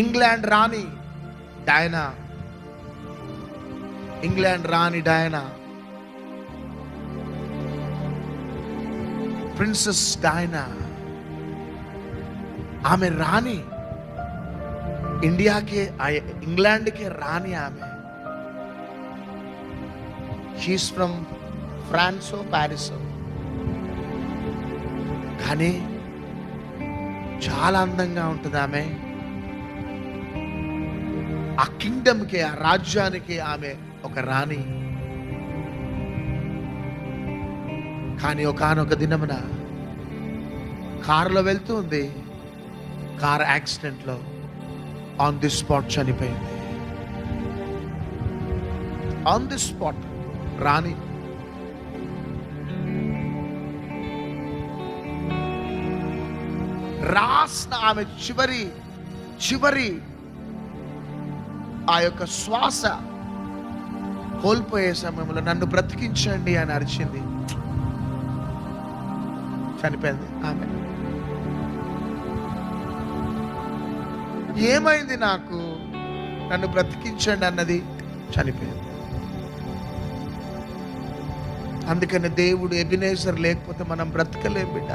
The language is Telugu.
ఇంగ్లాండ్ రాణి డయానా, ఇంగ్లాండ్ రాణి డయానా, ప్రిన్సెస్ డయానా, ఆమె రాణి, ఇండియాకే ఇంగ్లాండ్కే రాణి ఆమె. షీస్ ఫ్రమ్ ఫ్రాన్సో ప్యారిసో, కానీ చాలా అందంగా ఉంటుంది ఆమె. ఆ కింగ్డమ్కి, ఆ రాజ్యానికి ఆమె ఒక రాణి. కానీ ఒకానొక దినమున కారులో వెళ్తూ ఉంది, కార్ యాక్సిడెంట్లో ఆన్ ది స్పాట్ చనిపోయింది. ఆన్ ది స్పాట్ రాణి. రాసిన ఆమె చివరి ఆ యొక్క శ్వాస కోల్పోయే సమయంలో నన్ను బ్రతికించండి అని అరిచింది. చనిపోయింది ఆమె. ఏమైంది నాకు, నన్ను బ్రతికించండి అన్నది, చనిపోయింది. అందుకని దేవుడు ఎబినేజర్ లేకపోతే మనం బ్రతకలేం బిడ్డ.